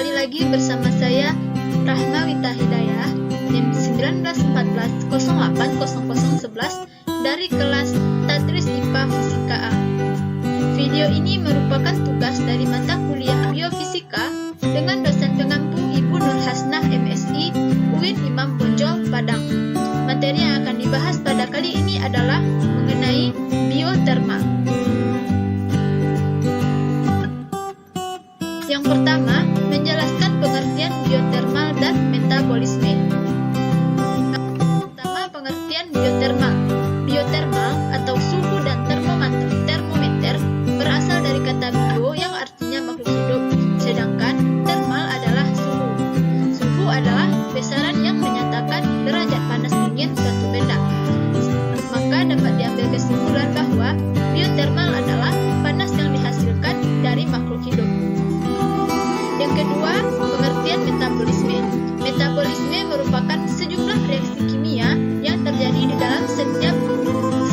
Kembali lagi bersama saya Rahma Wita Hidayah NIM 1914080011 dari kelas Tatris IPA Fisika A. Video ini merupakan tugas dari mata kuliah Biofisika dengan dosen pengampu Ibu Nur Hasnah MSI UIN Imam Bonjol Padang. Materi yang akan dibahas pada kali ini adalah mengenai biotermal. Yang pertama, menjelaskan pengertian biotermal dan metabolisme. Pertama, pengertian biotermal. Biotermal atau suhu dan termometer berasal dari kata bio yang artinya makhluk hidup, sedangkan termal adalah suhu. Suhu adalah besaran yang menyatakan derajat panas dingin suatu benda. Maka dapat diambil kesimpulan bahwa biotermal adalah panas yang dihasilkan dari makhluk hidup. Yang kedua, pengertian metabolisme. Metabolisme merupakan sejumlah reaksi kimia yang terjadi di dalam setiap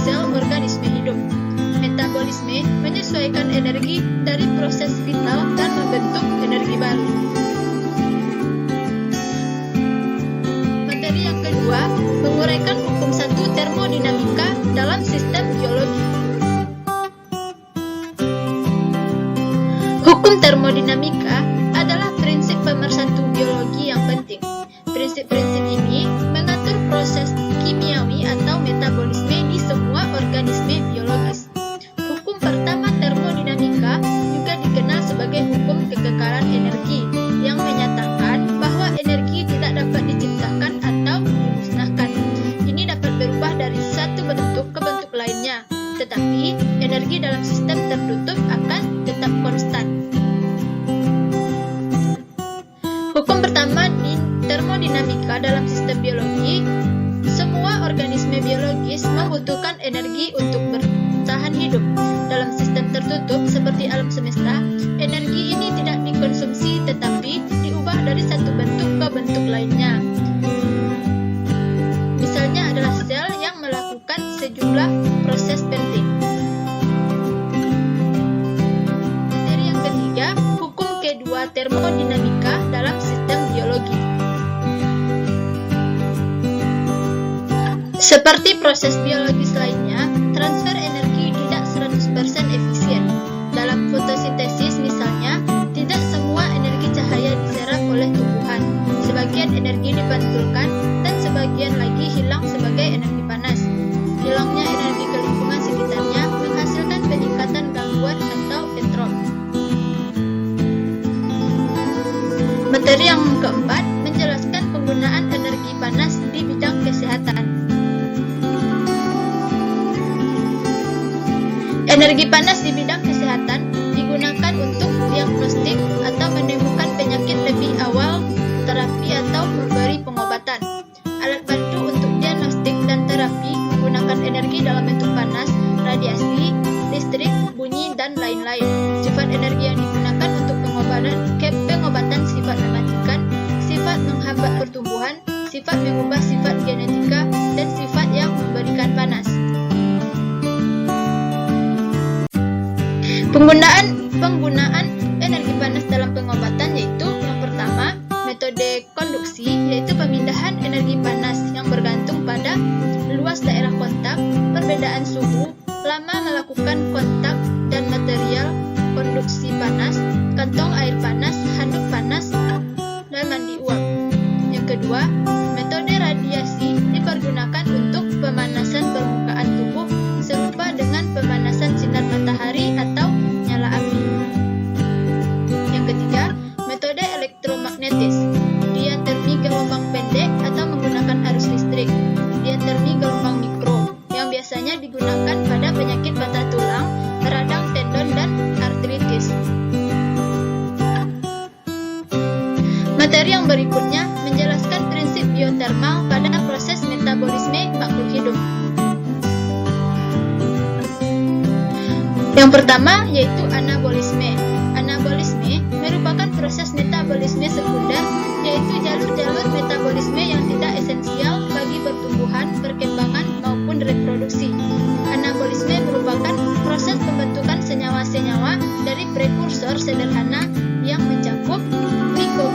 sel organisme hidup. Metabolisme menyesuaikan energi dari proses vital dan membentuk energi baru. Materi yang kedua, menguraikan hukum satu termodinamika dalam sistem biologi. Hukum termodinamika adalah prinsip pemersatu biologi yang penting. Prinsip-prinsip ini mengatur proses kimiawi atau metabolisme di semua organisme biologis. Hukum pertama termodinamika juga dikenal sebagai hukum kekekalan energi, yang menyatakan bahwa energi tidak dapat diciptakan atau dimusnahkan. Ini dapat berubah dari satu bentuk ke bentuk lainnya, tetapi energi dalam sistem tertutup akan tetap konstan. Hukum pertama di termodinamika dalam sistem biologi, semua organisme biologis membutuhkan energi untuk bertahan hidup. Dalam sistem tertutup seperti alam semesta, energi ini tidak dikonsumsi tetapi diubah dari satu bentuk ke bentuk lainnya. Misalnya adalah sel yang melakukan sejumlah proses penting. Materi yang ketiga, hukum kedua termodinamika dalam sistem biologi. Seperti proses biologis lainnya, transfer energi tidak 100% efisien. Dalam fotosintesis misalnya, tidak semua energi cahaya diserap oleh tumbuhan. Sebagian energi dipantulkan dan sebagian lagi hilang sebagai energi panas. Hilangnya energi ke lingkungan sekitarnya menghasilkan peningkatan gangguan atau entrop. Materi yang keempat, menjelaskan penggunaan energi panas di bidang kesehatan. Energi panas di bidang kesehatan digunakan untuk diagnostik atau menemukan penyakit lebih awal, terapi atau memberi pengobatan. Alat bantu untuk diagnostik dan terapi menggunakan energi dalam bentuk panas, radiasi, listrik, bunyi, dan lain-lain. Sifat energi yang digunakan untuk pengobatan sifat mematikan, sifat menghambat pertumbuhan, sifat mengubah sifat genetika, dan sifat yang memberikan panas. Penggunaan energi panas dalam pengobatan yaitu yang pertama, metode konduksi, yaitu pemindahan energi panas yang bergantung pada luas daerah kontak, perbedaan suhu, lama melakukan kontak, dan material konduksi panas, kantong air panas, handuk panas, dan mandi uap. Yang kedua, metode radiasi dipergunakan untuk pemanasan permukaan tubuh serupa dengan pemanasan sinar matahari atau nyala api. Yang ketiga, metode elektromagnetis, diatermi gelombang pendek atau menggunakan arus listrik, diatermi gelombang mikro, yang biasanya digunakan pada penyakit patah tulang, radang tendon, dan artritis. Materi yang berikutnya menjelaskan prinsip biotermal pada proses metabolisme makhluk hidup. Yang pertama yaitu anabolisme. Anabolisme merupakan proses metabolisme sekunder, yaitu jalur-jalur metabolisme yang tidak esensial bagi pertumbuhan, perkembangan, maupun reproduksi. Anabolisme merupakan proses pembentukan senyawa-senyawa dari prekursor sederhana yang mencakup glikogen,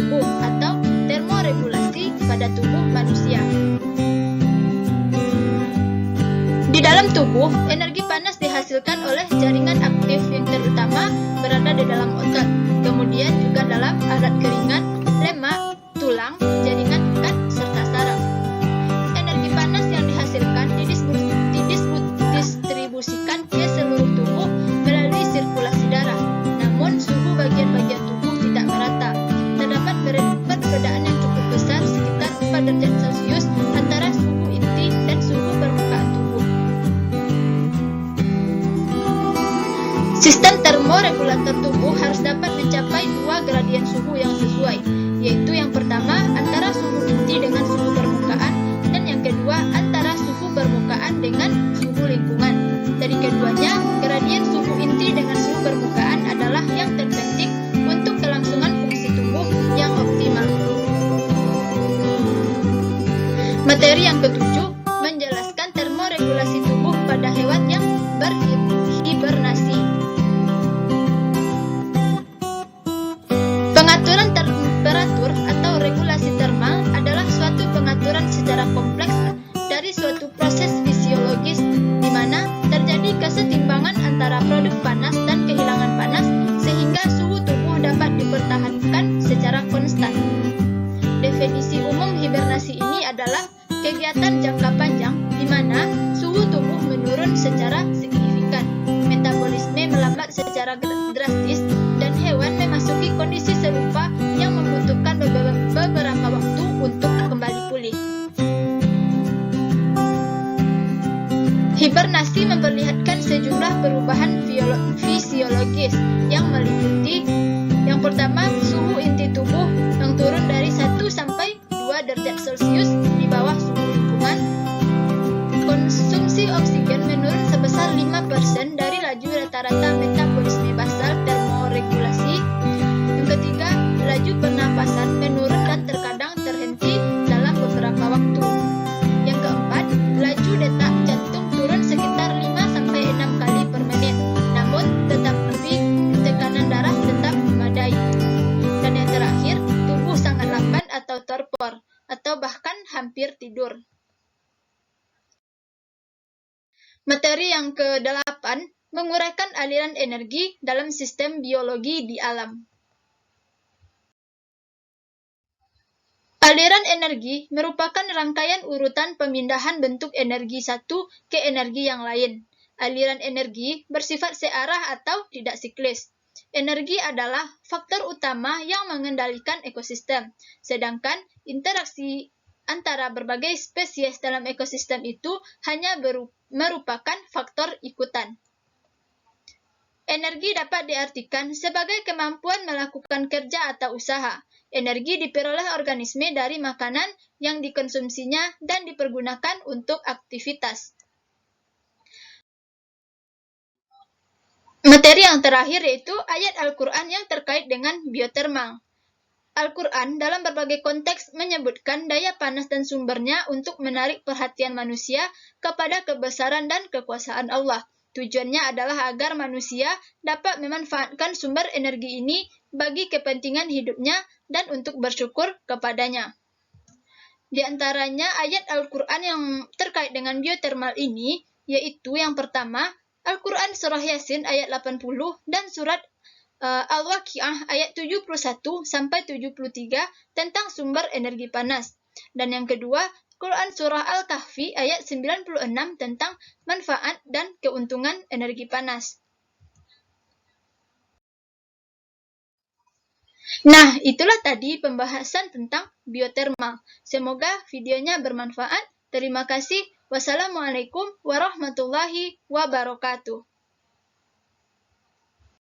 tubuh atau termoregulasi pada tubuh manusia. Di dalam tubuh, energi panas dihasilkan oleh jaringan aktif yang terutama berada di dalam otot, kemudian juga dalam alat keringat, lemak, tulang, jaringan ikat, serta saraf. Energi panas yang dihasilkan didistribusikan ke seluruh tubuh melalui sirkulasi darah. Namun, suhu bagian-bagian tubuh tidak merata. Terdapat perbedaan yang cukup besar, sekitar 4 derajat Celcius, antara suhu inti dan suhu permukaan tubuh. Sistem termoregulator tubuh harus dapat mencapai 2 gradien suhu yang sesuai, yaitu yang pertama antara suhu inti dengan suhu permukaan, dan yang kedua antara suhu permukaan dengan suhu lingkungan. Dari keduanya, gradien suhu inti dengan suhu permukaan adalah yang terpenting untuk kelangsungan fungsi tubuh yang optimal. Materi yang ketujuh menjelaskan termoregulasi tubuh pada hewan yang berhibernasi. Pengaturan temperatur atau regulasi termal adalah suatu pengaturan secara kompleks dari suatu proses fisiologis di mana terjadi kesetimbangan antara produk panas dan kehilangan panas sehingga suhu tubuh dapat dipertahankan secara konstan. Definisi umum hibernasi ini adalah kegiatan jangka panjang di mana suhu tubuh menurun secara signifikan, metabolisme melambat secara drastis, dan hewan memasuki kondisi serupa yang membutuhkan beberapa waktu untuk kembali pulih. Hibernasi memperlihatkan sejumlah perubahan fisiologis yang meliputi: yang pertama, suhu inti tubuh yang turun dari 1 sampai 2 derajat Celcius di bawah suhu lingkungan. Konsumsi oksigen menurun sebesar 5% dari laju rata-rata metabolisme basal termoregulasi. Yang ketiga, laju pernapasan menurun dan terkadang terhenti dalam beberapa waktu. Yang keempat, laju detak jantung turun sekitar 5-6 kali per menit, namun tetapi tekanan darah tetap memadai. Dan yang terakhir, tubuh sangat lamban atau torpor, atau bahkan hampir tidur. Materi yang ke-8 menguraikan aliran energi dalam sistem biologi di alam. Aliran energi merupakan rangkaian urutan pemindahan bentuk energi satu ke energi yang lain. Aliran energi bersifat searah atau tidak siklis. Energi adalah faktor utama yang mengendalikan ekosistem, sedangkan interaksi antara berbagai spesies dalam ekosistem itu hanya merupakan faktor ikutan. Energi dapat diartikan sebagai kemampuan melakukan kerja atau usaha. Energi diperoleh organisme dari makanan yang dikonsumsinya dan dipergunakan untuk aktivitas. Materi yang terakhir yaitu ayat Al-Quran yang terkait dengan biotermal. Al-Quran dalam berbagai konteks menyebutkan daya panas dan sumbernya untuk menarik perhatian manusia kepada kebesaran dan kekuasaan Allah. Tujuannya adalah agar manusia dapat memanfaatkan sumber energi ini bagi kepentingan hidupnya dan untuk bersyukur kepadanya. Di antaranya ayat Al-Quran yang terkait dengan biotermal ini, yaitu yang pertama, Al-Quran Surah Yasin ayat 80 dan Surat Al-Waqi'ah ayat 71-73 tentang sumber energi panas. Dan yang kedua, Quran Surah Al-Kahfi ayat 96 tentang manfaat dan keuntungan energi panas. Nah, itulah tadi pembahasan tentang biotermal. Semoga videonya bermanfaat. Terima kasih. Wassalamualaikum warahmatullahi wabarakatuh.